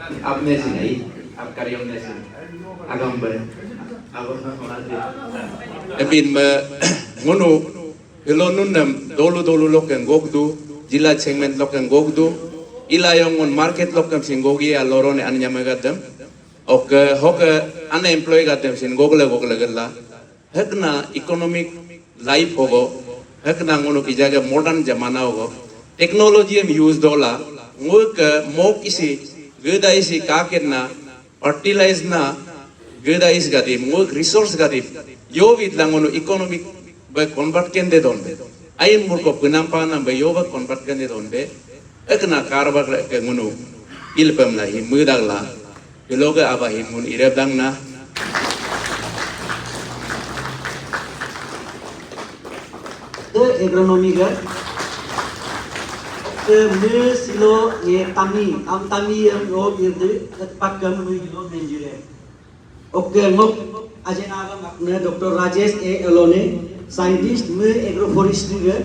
आपने से नहीं आप करियम ने से agam ber agam na mati Ebin me ngono ilonun nam dolu loken gogdu jila segment loken gogdu ilayong on market loken singogi alorone anya megadem ok hok unemployed gadem sin gogle galla hekna economic life hogo hekna ngono ki jaga modern jamana hogo technology em use dola ngok mok isi geda isi kakenna fertilize na geda is gadi ngok resource gadi yo vid langono economic ba convert kende donbe ayin murko pinampa na ba yo ba convert kende donbe ekna karbar ke ngono ilpem la hi mudagla biloga aba hi mun irebdang na the agronomy ga the me silo ye tami am tami yang yo birde pakam me yo Nigeria okay ngok ajena ga makna Dr. Rajesh A Alone scientist me agroforestry ga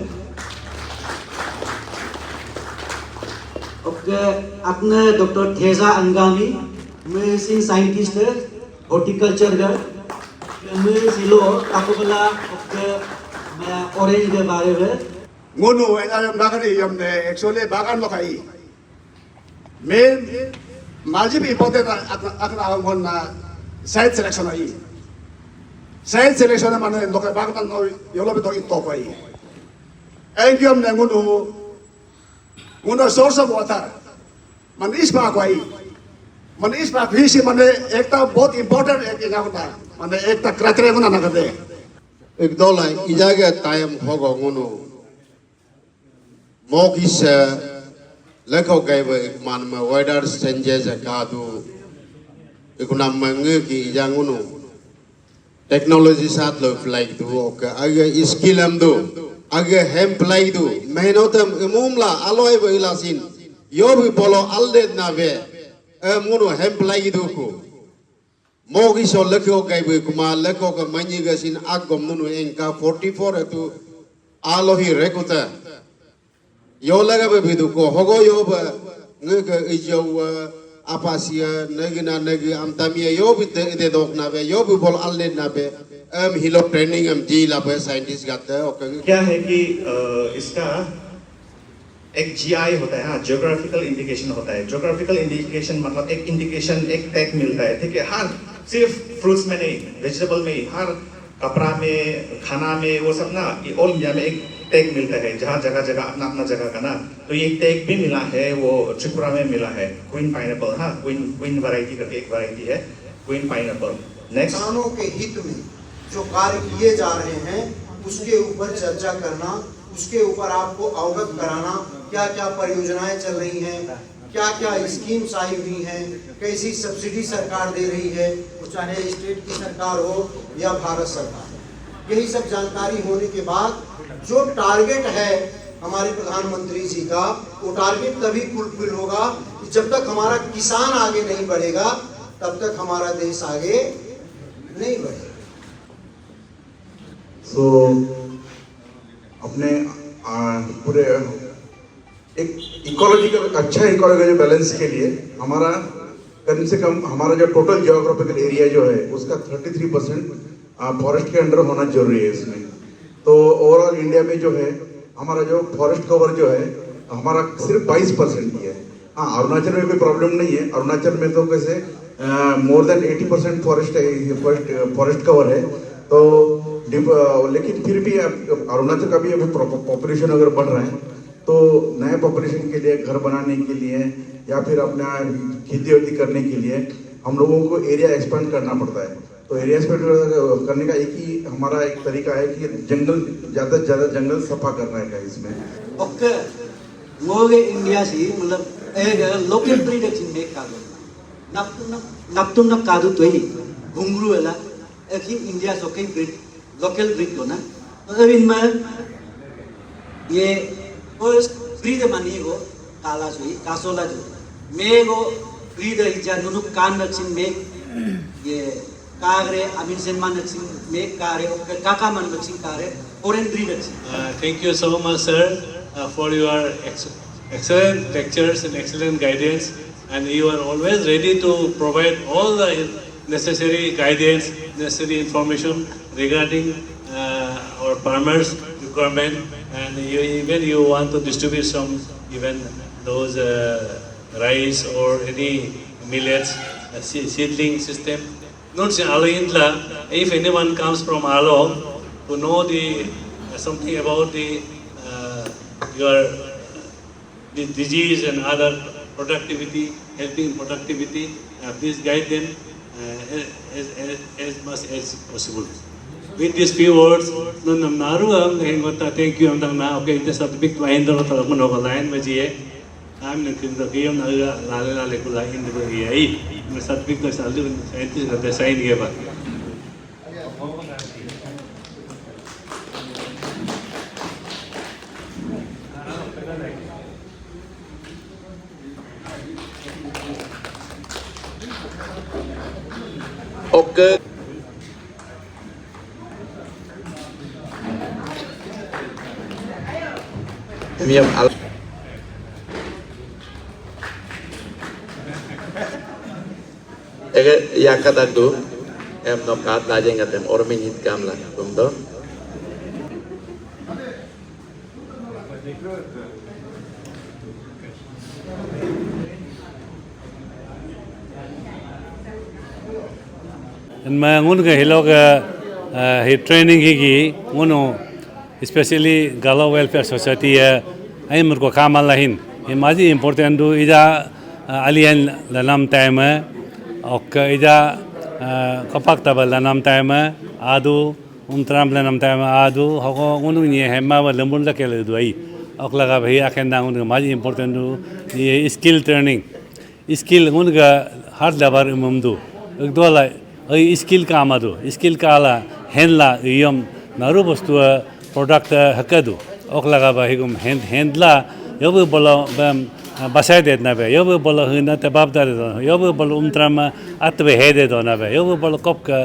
okay apne Dr. Theza Angami me sin scientist horticulture ga me silo takubala okay orange के बारे में ngono ena bagari yamne actually bagan lokai main majib important akna ngon na site selection ai site selection mane lokai bagan no yolo beto ito kai engiom ne ngono source of water man ispa kai man ispa visi mane ekta बहुत important ek ina hota mane ekta criteria guna na kade एक दोला इजागे time होगा गुनो मोगिस लेखो गए वो एक मान में wider strangers कादू एक नाम मंगे की इजागुनो टेक्नोलॉजी साथ लो फ्लाइट दो ओके आगे स्किल हम दो आगे हम फ्लाइट दो मेहनतम इमुमला अलोय वो इलासिन यो भी बोलो अल्लेद ना वे मुनो हम फ्लाइट दो को Mogi so lekho kai bu kuma lekho ka manyi ga sin agom nunu enka 44 tu alohi rekuta yo laga be bidu ko hogo yo ba ngega ijo apasia negina negi amtamia yo bit de dok na be yo bu bol alle na be hilo training ji la be scientist gata okay क्या है कि इसका एक GI होता है हाँ geographical indication होता है जियोग्राफिकल इंडिकेशन मतलब एक इंडिकेशन एक टैग मिलता है ठीक है हर सिर्फ फ्रूट्स में नहीं वेजिटेबल में हर कपड़ा में खाना में वो सब ना ऑल इंडिया में एक टैग मिलता है जहाँ जगह जगह अपना अपना जगह का ना तो ये टैग भी मिला है वो त्रिपुरा में मिला है क्वीन पाइनएप्पल हाँ क्वीन वैरायटी करके एक वैरायटी है क्वीन पाइनएप्पल नेक्स्ट किसानों के हित में जो कार्य किए जा रहे हैं उसके ऊपर चर्चा करना उसके ऊपर आपको अवगत कराना क्या क्या परियोजनाएं चल रही हैं क्या क्या स्कीम्स आई हुई हैं कैसी सब्सिडी सरकार दे रही है वो चाहे स्टेट की सरकार हो या भारत सरकार यही सब जानकारी होने के बाद जो टारगेट है हमारे प्रधानमंत्री जी का वो टारगेट तभी फुलफिल होगा कि जब तक हमारा किसान आगे नहीं बढ़ेगा तब तक हमारा देश आगे नहीं बढ़ेगा सो अपने पूरे एक इकोलॉजिकल अच्छा इकोलॉजिकल बैलेंस के लिए हमारा कम से कम हमारा जो टोटल जियोग्राफिकल एरिया जो है उसका 33% फॉरेस्ट के अंडर होना जरूरी है इसमें तो ओवरऑल इंडिया में जो है हमारा जो फॉरेस्ट कवर जो है हमारा सिर्फ 22% ही है हाँ अरुणाचल में कोई प्रॉब्लम नहीं है अरुणाचल में तो कैसे मोर देन 80% फॉरेस्ट कवर है तो लेकिन फिर भी अरुणाचल का भी अभी पॉपुलेशन अगर बढ़ रहा है तो नए पॉपुलेशन के लिए घर बनाने के लिए या फिर अपना खेती वेती करने के लिए हम लोगों को एरिया एक्सपेंड करना पड़ता है तो एरिया एक्सपेंड करने का एक ही हमारा एक तरीका है कि जंगल ज़्यादा से ज़्यादा जंगल सफा करना है इसमें ओके वो इंडिया से मतलब एक लोकल प्रोडक्शन में कादो नप्तुम नप कादो तो ही घुंगरू वाला एक ही इंडिया सोके ब्रिड लोकल ब्रिड को ना मतलब इनमें ये ब्रीद मानी को काला सुई कासोला जो मेगो ब्रीद इजा नुनु कान नक्सिन में ये कागरे अमीन सेनमान नक्सिन में कारे काका मन नक्सिन कारे ओरेन ब्रीड नक्सिन Thank you so much, sir, for your excellent lectures and excellent guidance. and you are always ready to provide all the necessary guidance, necessary information regarding our farmers' requirement, and even you want to distribute some, even those rice or any millets, seedling system. Not in Alo Intla, if anyone comes from Alo to know something about the disease and other productivity, helping productivity, please guide them as much as possible. With these few words, nung naru ang thank you ang na okay the certificate mahindra to ako no line maji I'm nung kinto na lale ko line de ai the certificate sa aldu scientist na sign ge ba. Okay. Em al yakadadu em no kat la jengatem or minit kamla kumdo मैं उनके हिलो का training की उनो specially गालो welfare society है आई मेरे को काम आला हिन ये माजी इम्पोर्टेंट दो इजा अलियन लनाम टाइम है और इजा कपाक तब लनाम टाइम है आदू उन्त्राम लनाम टाइम आदू होको उनो ये है माँ वो लंबुन लगे ले दो आई और लगा भाई आखेंदा उनको माजी इम्पोर्टेंट दो ये स्किल ट्रेनिंग स्किल उनका हर लेवल इममदो एक दो ला स्किल का आमादो स्किल का आला हैंडला यम नारू वस्तु प्रोडक्ट हकदो ओक लगा भाई गुम हैंडला यब बोलो बसाय दे ना बे यब बोलो हिना तबाब दार दो यब बोलो उम्त्राम अतबे है दे दो ना बे यब बोलो कप का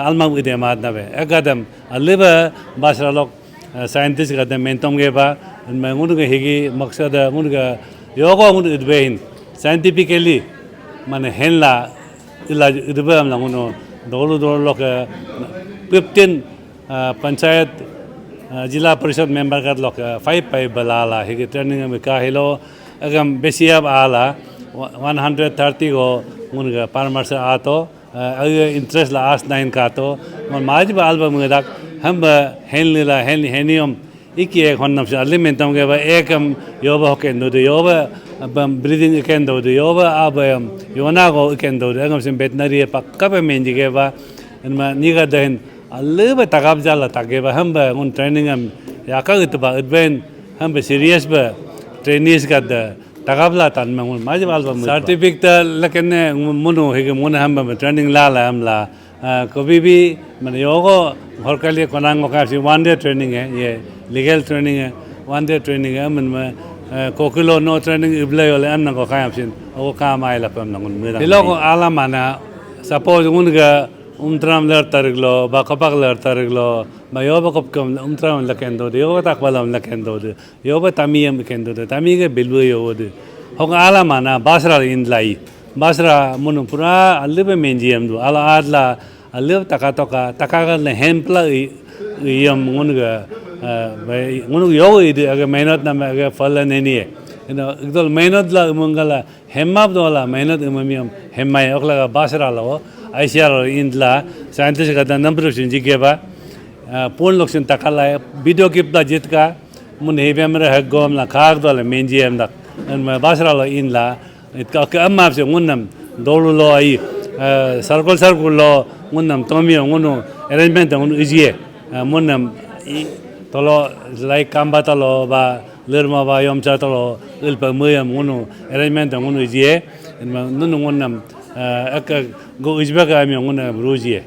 अलमा उदे माद ना बे अगदम अलिब बासरा लोग साइंटिस्ट का दम मेंटम के बा मैं उनके हिगी मकसद उनका योगा उन इदबेइन साइंटिफिकली माने हैंडला इलाज इदबे हम लोगों दोलो लोग 15 पंचायत जिला परिषद मेंबर का लोग 5 बलाला है कि ट्रेनिंग में का हेलो अगर बेसियाब आला 130 को उनका फार्मर से आतो अगर इंटरेस्ट ला आस नाइन का तो माज बाल बमुदाक हम हेनलीला हेनियम इकी एक हन्नम से अलिमेंटम के बा एकम योब होके नो दे योब ब्रीदिंग इकें दो दे योब अब योना को इकें दो दे अगर से वेटनरी पक्का पे मेंजी के बा इनमें निगा दहन अल्ले तकाब जाला तके बा हम उन ट्रेनिंग हम याका इतबा इतबेन हम सीरियस बा ट्रेनिंग्स का तकाबला तन में माज बाल बम सर्टिफिकेट लेकिन मुनो है कि मुन हम ट्रेनिंग ला हम ला कभी भी मैंने योगो घर के लिए कोनांगो का 1 डे ट्रेनिंग है ये लीगल ट्रेनिंग है 1 डे ट्रेनिंग है मन में कोकिलो नो ट्रेनिंग इब्ले वाले अन्ना को काम सिन वो काम आए लपम नंगन मेरा लोगो आला माना सपोज उनका उम्त्राम लर तरगलो बाकपाक लर तरगलो बा योबा कपकम उम्त्राम लकेंदो दे योबा तकबलम लकेंदो दे योबा तमियम केंदो दे तमिगे बिलबो योदे होगा आला माना बासरा इंदलाई बासरा मुनु पूरा अल्लेबे मेंजियम दो आला आदला अल्लेब तका ने हेम्पला यम उनगा उन यो इदे अगर मेहनत ना अगर फल नहीं है एकदल मेहनत ला मंगला हेमाब दोला मेहनत ममियम हेमाय ओकला बासरा लो आईसीआर इंदला साइंटिस्ट का नंबर सिंजी के बा पूर्ण लक्षण तकाला वीडियो क्लिप जित का मुन हेबे मेरे हक गोम ला खाग दोला मेंजियम दा बासरा लो इंला इतना अम्मा से मुन्नम दोलू लो आई सर्कल लो मुन्नम तोमियो मुनु अरेंजमेंट मुनु इजिए मुन्नम तलो लाइक काम्बा तलो बा लर्मा बा यमचा तलो इल्प मयम मुनु अरेंजमेंट मुनु इजिए नुनु मुन्नम एक गो इजबा का मी मुनु रोजिए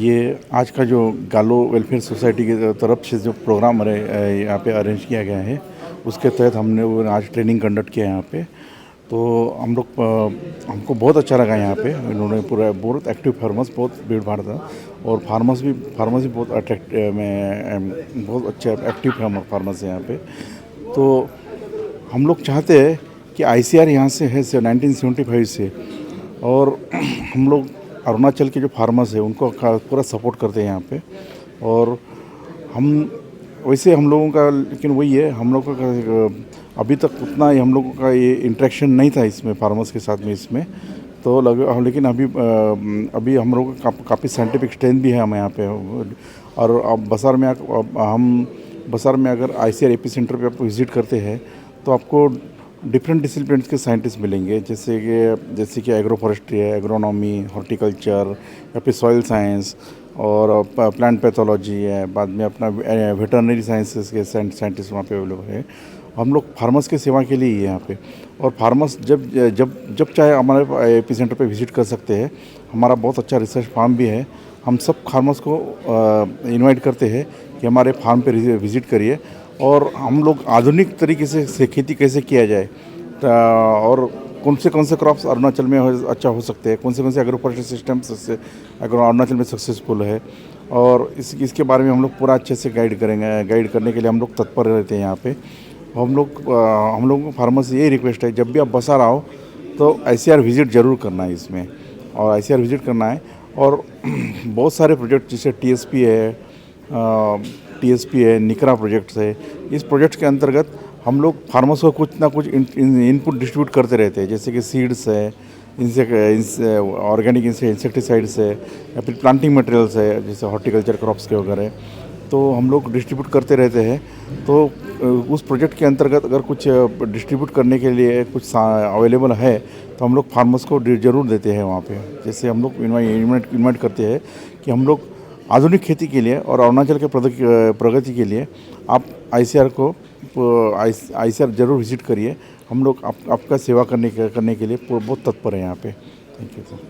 ये आज का जो गालो वेलफेयर सोसाइटी की तरफ से जो प्रोग्राम यहाँ पे अरेंज किया गया है उसके तहत हमने आज ट्रेनिंग कंडक्ट किया यहाँ पे तो हम लोग हमको बहुत अच्छा लगा यहाँ पे इन्होंने पूरा बहुत एक्टिव फार्मर्स बहुत भीड़ भाड़ था और फार्मर्स भी बहुत बहुत अच्छे एक्टिव फार्मर्स हैं यहाँ पे तो हम लोग चाहते हैं कि कि ICR यहाँ से है 1975 से, और हम लोग अरुणाचल के जो फार्मर्स हैं उनको पूरा सपोर्ट करते हैं यहाँ पे। और हम वैसे हम लोगों का, लेकिन वही है, हम लोगों का अभी तक उतना ही हम लोगों का ये इंटरेक्शन नहीं था इसमें फार्मर्स के साथ में इसमें, तो लेकिन अभी हम लोगों का काफ़ी साइंटिफिक स्ट्रेंथ भी है हम यहाँ पे। और अब बसार में अगर ICR एपीसेंटर पे आप विज़िट करते हैं तो आपको डिफरेंट डिसिप्लिन्स के साइंटिस्ट मिलेंगे, जैसे कि एग्रो फॉरेस्ट्री है, एग्रोनॉमी, हॉर्टिकल्चर, या फिर सॉइल साइंस और प्लांट पैथोलॉजी है, बाद में अपना वेटरनरी साइंसेस के साइंटिस्ट वहाँ पे अवेलेबल है। हम लोग फार्मर्स की सेवा के लिए ही है यहाँ पे, और फार्मर्स जब चाहे हमारे एपीसेंटर पे विज़िट कर सकते हैं। हमारा बहुत अच्छा रिसर्च फार्म भी है। हम सब फार्मर्स को इनवाइट करते हैं कि हमारे फार्म पे विज़िट करिए, और हम लोग आधुनिक तरीके से खेती कैसे किया जाए, और कौन से क्रॉप्स अरुणाचल में अच्छा हो सकते हैं, कौन से एग्रो फॉरेस्ट्री सिस्टम से अरुणाचल में सक्सेसफुल है, और इसके बारे में हम लोग पूरा अच्छे से गाइड करने के लिए हम लोग तत्पर रहते हैं यहाँ पे। हम लोगों को फार्मर से यही रिक्वेस्ट है, जब भी आप बसार आओ तो ICR विज़िट ज़रूर करना है इसमें, और ICR विज़िट करना है। और बहुत सारे प्रोजेक्ट जैसे TSP है, निकरा प्रोजेक्ट्स है, इस प्रोजेक्ट के अंतर्गत हम लोग फार्मर्स को कुछ ना कुछ इनपुट डिस्ट्रीब्यूट करते रहते हैं, जैसे कि सीड्स है, ऑर्गेनिक इंसेक्टिसाइड्स है, या फिर प्लांटिंग मटेरियल्स है जैसे हॉर्टिकल्चर क्रॉप्स के वगैरह, तो हम लोग डिस्ट्रीब्यूट करते रहते हैं। तो उस प्रोजेक्ट के अंतर्गत अगर कुछ डिस्ट्रीब्यूट करने के लिए कुछ अवेलेबल है तो हम लोग फार्मर्स को ज़रूर देते हैं वहाँ पे। जैसे हम लोग इन्वाइट करते हैं कि हम लोग आधुनिक खेती के लिए और अरुणाचल के प्रगति के लिए आप ICR ज़रूर विज़िट करिए। हम लोग आपका सेवा करने के लिए बहुत तत्पर हैं यहाँ पे। Thank you sir.